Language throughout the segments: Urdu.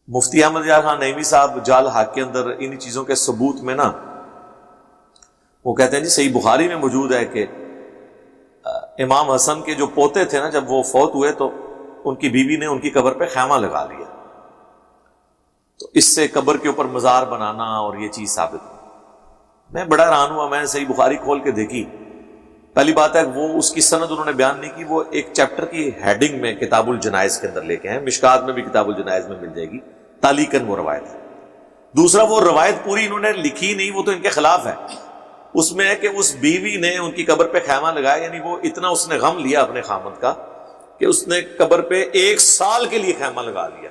مفتی احمد یار خان نعیمی صاحب جال حق کے اندر ان چیزوں کے ثبوت میں نا وہ کہتے ہیں جی صحیح بخاری میں موجود ہے کہ امام حسن کے جو پوتے تھے نا جب وہ فوت ہوئے تو ان کی بیوی نے ان کی قبر پہ خیمہ لگا لیا، تو اس سے قبر کے اوپر مزار بنانا اور یہ چیز ثابت ہوئی۔ میں بڑا حیران ہوا، میں نے صحیح بخاری کھول کے دیکھی، پہلی بات ہے وہ اس کی سند انہوں نے بیان نہیں کی، وہ ایک چیپٹر کی ہیڈنگ میں کتاب الجنائز کے اندر لے کے ہیں، مشکات میں بھی کتاب الجنائز میں مل جائے گی، تعلیقاً وہ روایت ہے۔ دوسرا وہ روایت پوری انہوں نے لکھی نہیں، وہ تو ان کے خلاف ہے، اس میں ہے کہ اس بیوی نے ان کی قبر پہ خیمہ لگایا، یعنی وہ اتنا اس نے غم لیا اپنے خامد کا کہ اس نے قبر پہ 1 سال کے لیے خیمہ لگا لیا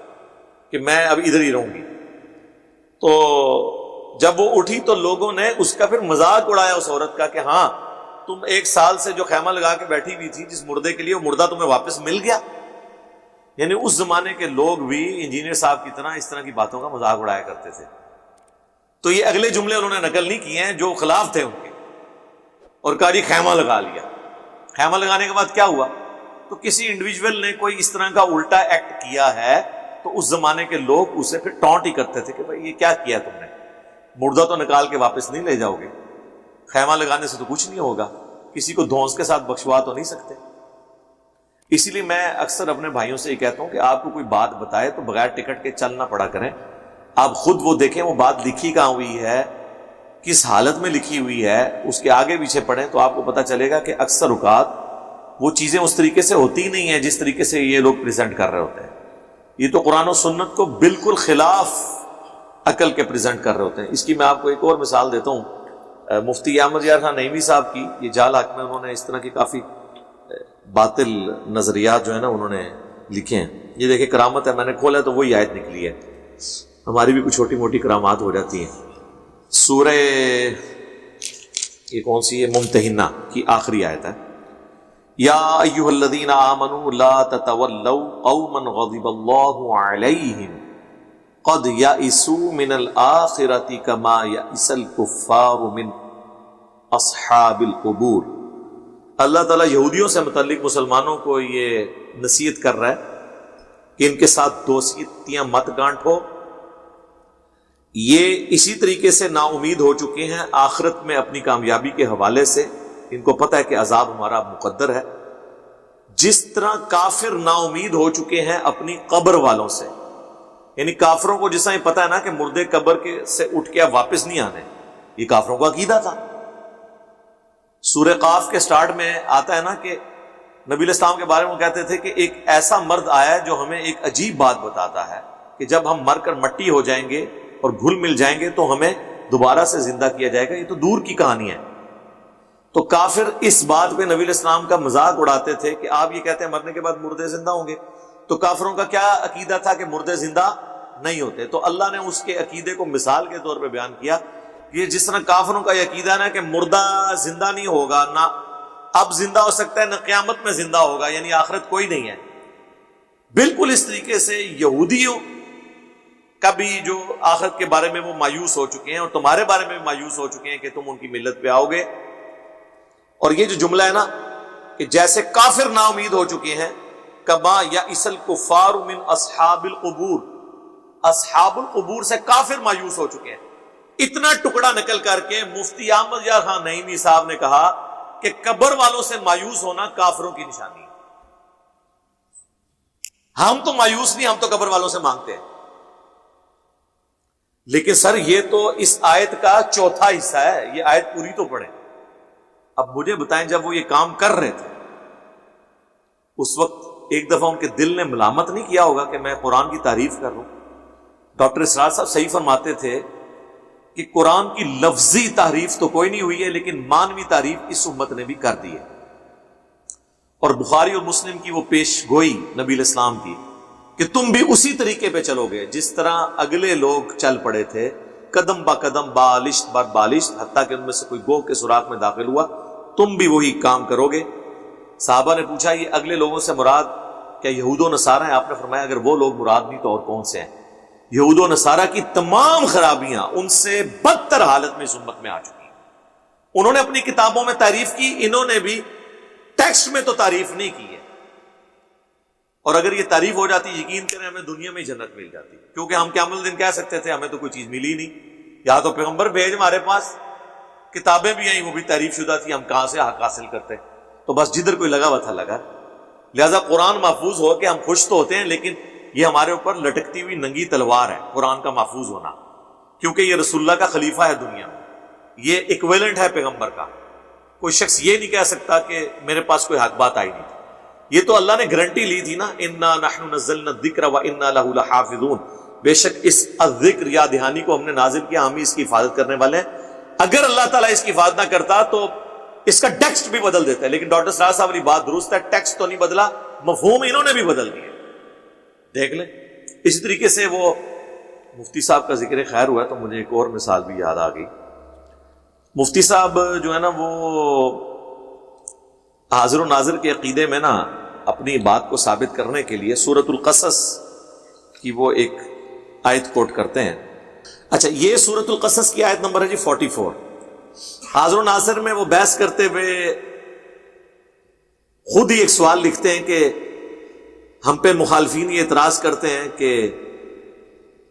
کہ میں اب ادھر ہی رہوں گی۔ تو جب وہ اٹھی تو لوگوں نے اس کا پھر مذاق اڑایا اس عورت کا کہ ہاں تم 1 سال سے جو خیمہ لگا کے بیٹھی ہوئی تھی جس مردے کے لیے، وہ مردہ تمہیں واپس مل گیا۔ یعنی اس زمانے کے لوگ بھی انجینئر صاحب کی طرح اس طرح کی باتوں کا مذاق اڑایا کرتے تھے۔ تو یہ اگلے جملے انہوں نے نقل نہیں کیے ہیں جو خلاف تھے ان کے، اور کہا جی خیمہ لگا لیا۔ خیمہ لگانے کے بعد کیا ہوا؟ تو کسی انڈیویجول نے کوئی اس طرح کا الٹا ایکٹ کیا ہے تو اس زمانے کے لوگ اسے پھر ٹونٹ ہی کرتے تھے کہ بھائی یہ کیا کیا تم نے، مردہ تو نکال کے واپس نہیں لے جاؤ گے، خیمہ لگانے سے تو کچھ نہیں ہوگا، کسی کو دھونس کے ساتھ بخشوا تو نہیں سکتے۔ اسی لیے میں اکثر اپنے بھائیوں سے یہ کہتا ہوں کہ آپ کو کوئی بات بتائے تو بغیر ٹکٹ کے چل نہ پڑا کریں، آپ خود وہ دیکھیں وہ بات لکھی کہاں ہوئی ہے، کس حالت میں لکھی ہوئی ہے، اس کے آگے پیچھے پڑھیں تو آپ کو پتہ چلے گا کہ اکثر اوقات وہ چیزیں اس طریقے سے ہوتی ہی نہیں ہیں جس طریقے سے یہ لوگ پریزنٹ کر رہے ہوتے ہیں۔ یہ تو قرآن و سنت کو بالکل خلاف عقل کے پریزنٹ کر رہے ہوتے ہیں۔ اس کی میں آپ کو ایک اور مثال دیتا ہوں، مفتی احمد یار خان نعیمی صاحب کی، یہ جال حق میں انہوں نے اس طرح کی کافی باطل نظریات جو ہے نا انہوں نے لکھے ہیں۔ یہ دیکھیں کرامت ہے، میں نے کھولا تو وہی آیت نکلی ہے، ہماری بھی کچھ چھوٹی موٹی کرامات ہو جاتی ہیں۔ سورہ یہ کون سی ہے، ممتحنہ کی آخری آیت ہے، یا ایھا الذین آمنوا لا تتولوا قوما غضب اللہ علیہم قد یئسوا من الآخرۃ کما یئس الکفار من اصحاب القبور۔ اللہ تعالیٰ یہودیوں سے متعلق مسلمانوں کو یہ نصیحت کر رہا ہے کہ ان کے ساتھ دوستیاں مت گانٹھو، یہ اسی طریقے سے نا امید ہو چکے ہیں آخرت میں اپنی کامیابی کے حوالے سے، ان کو پتہ ہے کہ عذاب ہمارا مقدر ہے، جس طرح کافر نا امید ہو چکے ہیں اپنی قبر والوں سے۔ یعنی کافروں کو جس طرح یہ پتہ ہے نا کہ مردے قبر کے سے اٹھ کے واپس نہیں آنے، یہ کافروں کا عقیدہ تھا۔ سورہ قاف کے سٹارٹ میں آتا ہے نا کہ نبی علیہ السلام کے بارے میں وہ کہتے تھے کہ ایک ایسا مرد آیا ہے جو ہمیں ایک عجیب بات بتاتا ہے کہ جب ہم مر کر مٹی ہو جائیں گے اور گھل مل جائیں گے تو ہمیں دوبارہ سے زندہ کیا جائے گا۔ یہ تو دور کی کہانی ہے۔ تو کافر اس بات پہ نبی علیہ السلام کا مذاق اڑاتے تھے کہ آپ یہ کہتے ہیں مرنے کے بعد مردے زندہ ہوں گے، تو کافروں کا کیا عقیدہ تھا کہ مردے زندہ نہیں ہوتے۔ تو اللہ نے اس کے عقیدے کو مثال کے طور پہ بیان کیا، یہ جس طرح کافروں کا یہ عقیدہ نا کہ مردہ زندہ نہیں ہوگا، نہ اب زندہ ہو سکتا ہے نہ قیامت میں زندہ ہوگا، یعنی آخرت کوئی نہیں ہے، بالکل اس طریقے سے یہودیوں کا بھی جو آخرت کے بارے میں وہ مایوس ہو چکے ہیں اور تمہارے بارے میں بھی مایوس ہو چکے ہیں کہ تم ان کی ملت پہ آؤ گے۔ اور یہ جو جملہ ہے نا کہ جیسے کافر نا امید ہو چکے ہیں، کما یئس الکفار من اصحاب القبور، اصحاب القبور سے کافر مایوس ہو چکے ہیں۔ اتنا ٹکڑا نکل کر کے مفتی احمد یار خان نعیمی صاحب نے کہا کہ قبر والوں سے مایوس ہونا کافروں کی نشانی ہے۔ ہم تو مایوس نہیں، ہم تو قبر والوں سے مانگتے ہیں۔ لیکن سر یہ تو اس آیت کا چوتھا حصہ ہے، یہ آیت پوری تو پڑھیں۔ اب مجھے بتائیں جب وہ یہ کام کر رہے تھے اس وقت ایک دفعہ ان کے دل نے ملامت نہیں کیا ہوگا کہ میں قرآن کی تعریف کر رہا ہوں؟ ڈاکٹر اسرار صاحب صحیح فرماتے تھے کہ قرآن کی لفظی تعریف تو کوئی نہیں ہوئی ہے لیکن معنوی تعریف اس امت نے بھی کر دی ہے۔ اور بخاری اور مسلم کی وہ پیش گوئی نبی علیہ السلام کی کہ تم بھی اسی طریقے پہ چلو گے جس طرح اگلے لوگ چل پڑے تھے، قدم با قدم، بالشت بر بالشت، حتیٰ کہ ان میں سے کوئی گوہ کے سوراخ میں داخل ہوا، تم بھی وہی کام کرو گے۔ صحابہ نے پوچھا یہ اگلے لوگوں سے مراد کیا یہود و نصارہ ہیں؟ آپ نے فرمایا اگر وہ لوگ مراد نہیں تو اور کون سے ہیں؟ یہود و نصارہ کی تمام خرابیاں ان سے بدتر حالت میں اس امت میں آ چکی ہیں۔ انہوں نے اپنی کتابوں میں تعریف کی، انہوں نے بھی ٹیکسٹ میں تو تعریف نہیں کی ہے۔ اور اگر یہ تعریف ہو جاتی یقین کریں ہمیں دنیا میں جنت مل جاتی، کیونکہ ہم قیامت الدین کہہ سکتے تھے ہمیں تو کوئی چیز ملی نہیں، یا تو پیغمبر بھیج ہمارے پاس، کتابیں بھی آئیں وہ بھی تعریف شدہ تھی، ہم کہاں سے حق حاصل کرتے؟ تو بس جدھر کوئی لگا ہوا تھا لگا۔ لہذا قرآن محفوظ ہو کہ ہم خوش تو ہوتے ہیں، لیکن یہ ہمارے اوپر لٹکتی ہوئی ننگی تلوار ہے قرآن کا محفوظ ہونا، کیونکہ یہ رسول اللہ کا خلیفہ ہے دنیا میں، یہ ایکویلنٹ ہے پیغمبر کا۔ کوئی شخص یہ نہیں کہہ سکتا کہ میرے پاس کوئی حق بات آئی نہیں تھی، یہ تو اللہ نے گارنٹی لی تھی نا، انا نحن نزلنا الذکر وانا لہ لحافظون، بے شک اس الذکر یا دہانی کو ہم نے نازل کیا، ہم ہی اس کی حفاظت کرنے والے ہیں۔ اگر اللہ تعالیٰ اس کی حفاظت نہ کرتا تو اس کا ٹیکسٹ بھی بدل دیتا ہے، لیکن ڈاکٹر سراج صاحب والی بات درست ہے، ٹیکسٹ تو نہیں بدلا، مفہوم انہوں نے بھی بدل دیے، دیکھ لیں۔ اسی طریقے سے وہ مفتی صاحب کا ذکر خیر ہوا ہے تو مجھے ایک اور مثال بھی یاد آ گئی۔ مفتی صاحب جو ہے نا وہ حاضر و ناظر کے عقیدے میں نا اپنی بات کو ثابت کرنے کے لیے سورۃ القصص کی وہ ایک آیت کوٹ کرتے ہیں۔ اچھا، یہ سورۃ القصص کی آیت نمبر ہے جی 44۔ حاضر و ناظر میں وہ بحث کرتے ہوئے خود ہی ایک سوال لکھتے ہیں کہ ہم پہ مخالفین یہ اعتراض کرتے ہیں کہ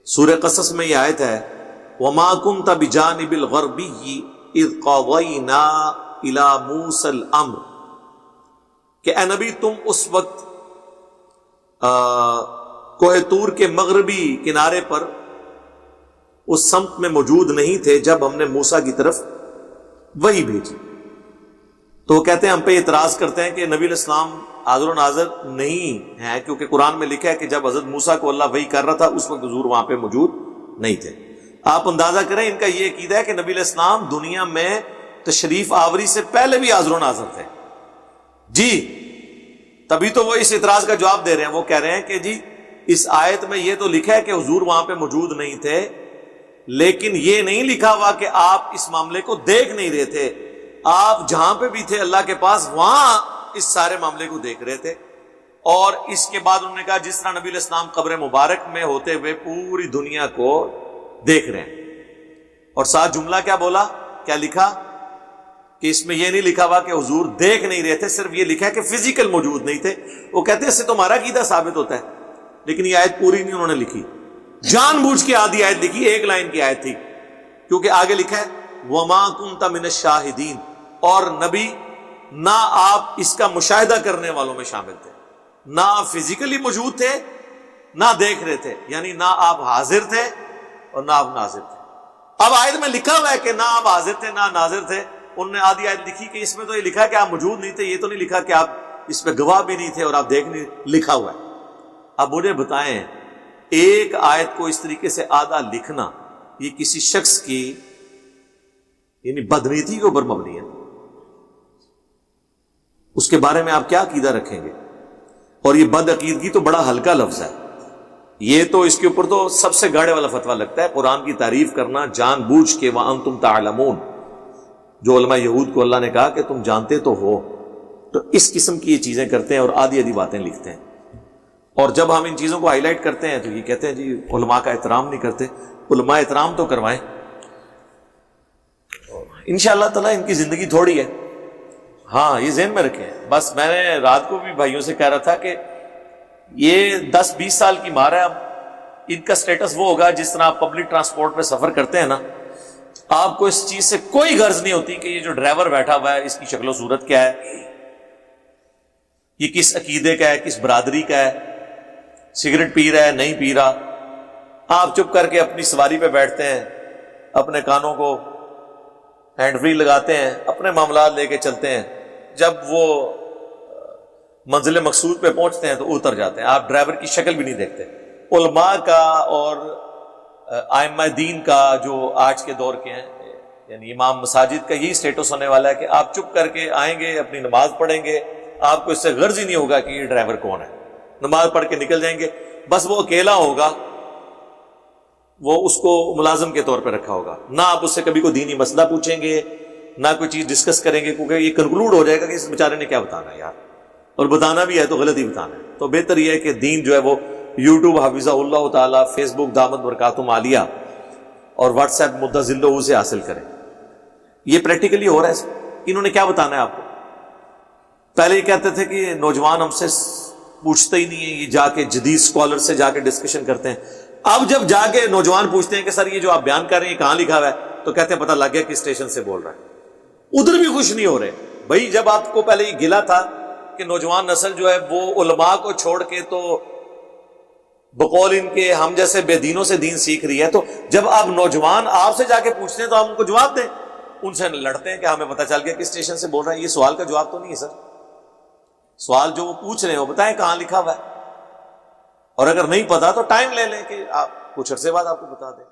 سورہ قصص میں یہ آیت ہے وَمَا كُنْتَ بِجَانِبِ الْغَرْبِيِّ اِذْ قَضَيْنَا إِلَى مُوسَى الْأَمْرَ، کہ اے نبی تم اس وقت کوہ طور کے مغربی کنارے پر اس سمت میں موجود نہیں تھے جب ہم نے موسیٰ کی طرف وحی بھیجی۔ تو وہ کہتے ہیں ہم پہ اعتراض کرتے ہیں کہ نبی علیہ السلام حاضر و ناظر نہیں ہیں، کیونکہ قرآن میں لکھا ہے کہ جب حضرت موسیٰ کو اللہ وحی کر رہا تھا اس وقت حضور وہاں پہ موجود نہیں تھے۔ آپ اندازہ کریں ان کا یہ عقیدہ ہے کہ نبی علیہ السلام دنیا میں تشریف آوری سے پہلے بھی حاضر و ناظر تھے جی، تبھی تو وہ اس اعتراض کا جواب دے رہے ہیں۔ وہ کہہ رہے ہیں کہ جی اس آیت میں یہ تو لکھا ہے کہ حضور وہاں پہ موجود نہیں تھے، لیکن یہ نہیں لکھا ہوا کہ آپ اس معاملے کو دیکھ نہیں رہے تھے، آپ جہاں پہ بھی تھے اللہ کے پاس وہاں اس سارے معاملے کو دیکھ رہے تھے۔ اور اس کے بعد انہوں نے کہا جس طرح نبی علیہ السلام قبر مبارک میں ہوتے ہوئے پوری دنیا کو دیکھ رہے ہیں، اور ساتھ جملہ کیا بولا، کیا لکھا کہ اس میں یہ نہیں لکھا ہوا کہ حضور دیکھ نہیں رہے تھے، صرف یہ لکھا ہے کہ فزیکل موجود نہیں تھے۔ وہ کہتے ہیں اس سے تو ہمارا عقیدہ ثابت ہوتا ہے، لیکن یہ آیت پوری نہیں انہوں نے لکھی، جان بوجھ کے آدھی آیت لکھی، ایک لائن کی آیت تھی، کیونکہ آگے لکھا ہے وَمَا كُنْتَ مِنَ الشَّاهِدِينَ، اور نبی نہ آپ اس کا مشاہدہ کرنے والوں میں شامل تھے، نہ آپ فزیکلی موجود تھے نہ دیکھ رہے تھے، یعنی نہ آپ حاضر تھے اور نہ آپ ناظر تھے۔ اب آیت میں لکھا ہوا ہے کہ نہ آپ حاضر تھے نہ ناظر تھے، انہوں نے آدھی آیت لکھی کہ اس میں تو یہ لکھا ہے کہ آپ موجود نہیں تھے، یہ تو نہیں لکھا کہ آپ اس پہ گواہ بھی نہیں تھے اور آپ دیکھ نہیں، لکھا ہوا ہے۔ اب مجھے بتائیں ایک آیت کو اس طریقے سے آدھا لکھنا یہ کسی شخص کی یعنی بدنیتی کے اوپر مبنی ہے، اس کے بارے میں آپ کیا عقیدہ رکھیں گے؟ اور یہ بد عقیدگی تو بڑا ہلکا لفظ ہے، یہ تو اس کے اوپر تو سب سے گاڑے والا فتویٰ لگتا ہے، قرآن کی تعریف کرنا جان بوجھ کے وَأَنْتُمْ تَعْلَمُونَ، جو علماء یہود کو اللہ نے کہا کہ تم جانتے تو ہو، تو اس قسم کی یہ چیزیں کرتے ہیں اور آدھی آدھی باتیں لکھتے ہیں۔ اور جب ہم ان چیزوں کو ہائی لائٹ کرتے ہیں تو یہ کہتے ہیں جی علماء کا احترام نہیں کرتے۔ علماء احترام تو کروائیں، انشاءاللہ تعالیٰ ان کی زندگی تھوڑی ہے، ہاں یہ ذہن میں رکھیں۔ بس میں نے رات کو بھی بھائیوں سے کہہ رہا تھا کہ یہ 10-20 سال کی مار ہے، اب ان کا سٹیٹس وہ ہوگا جس طرح آپ پبلک ٹرانسپورٹ پہ سفر کرتے ہیں نا، آپ کو اس چیز سے کوئی غرض نہیں ہوتی کہ یہ جو ڈرائیور بیٹھا ہوا ہے اس کی شکل و صورت کیا ہے، یہ کس عقیدے کا ہے، کس برادری کا ہے، سگریٹ پی رہا ہے نہیں پی رہا۔ آپ چپ کر کے اپنی سواری پہ بیٹھتے ہیں، اپنے کانوں کو ہینڈ فری لگاتے ہیں، اپنے معاملات لے کے چلتے ہیں، جب وہ منزل مقصود پہ پہنچتے ہیں تو اتر جاتے ہیں، آپ ڈرائیور کی شکل بھی نہیں دیکھتے۔ علماء کا اور ائمہ دین کا جو آج کے دور کے ہیں یعنی امام مساجد کا یہی سٹیٹس ہونے والا ہے کہ آپ چپ کر کے آئیں گے، اپنی نماز پڑھیں گے، آپ کو اس سے غرض ہی نہیں ہوگا کہ یہ ڈرائیور کون ہے، نماز پڑھ کے نکل جائیں گے، بس وہ اکیلا ہوگا، وہ اس کو ملازم کے طور پہ رکھا ہوگا، نہ آپ اس سے کبھی کوئی دینی مسئلہ پوچھیں گے نہ کوئی چیز ڈسکس کریں گے، کیونکہ یہ کنکلوڈ ہو جائے گا کہ اس بیچارے نے کیا بتانا ہے یار، اور بتانا بھی ہے تو غلط ہی بتانا ہے۔ تو بہتر یہ ہے کہ دین جو ہے وہ یوٹیوب حافظہ اللہ تعالیٰ، فیس بک دامت برکاتہم عالیہ اور واٹس ایپ مدہ ذلہ سے حاصل کریں۔ یہ پریکٹیکلی ہو رہا ہے۔ انہوں نے کیا بتانا ہے آپ کو؟ پہلے یہ کہتے تھے کہ نوجوان ہم سے پوچھتے ہی نہیں ہے، یہ جا کے جدید اسکالر سے جا کے ڈسکشن کرتے ہیں. اب جب جا کے نوجوان پوچھتے ہیں کہ سر یہ جو آپ بیان کر رہے ہیں کہاں لکھا ہوا ہے، تو کہتے ہیں پتہ لگ گیا کس اسٹیشن سے بول رہا ہے. ادھر بھی خوش نہیں ہو رہے. بھائی جب آپ کو پہلے یہ گلا تھا کہ نوجوان نسل جو ہے وہ علماء کو چھوڑ کے تو بقول ان کے ہم جیسے بے دینوں سے دین سیکھ رہی ہے، تو جب آپ نوجوان آپ سے جا کے پوچھتے ہیں تو آپ ان کو جواب دیں. ان سے لڑتے ہیں کہ ہمیں پتہ چل گیا کس اسٹیشن سے بول رہا ہے. یہ سوال کا جواب تو نہیں ہے سر. سوال جو وہ پوچھ رہے ہیں وہ بتائیں کہاں لکھا ہوا ہے، اور اگر نہیں پتا تو ٹائم لے لیں کہ آپ کچھ عرصے بعد آپ کو بتا دیں.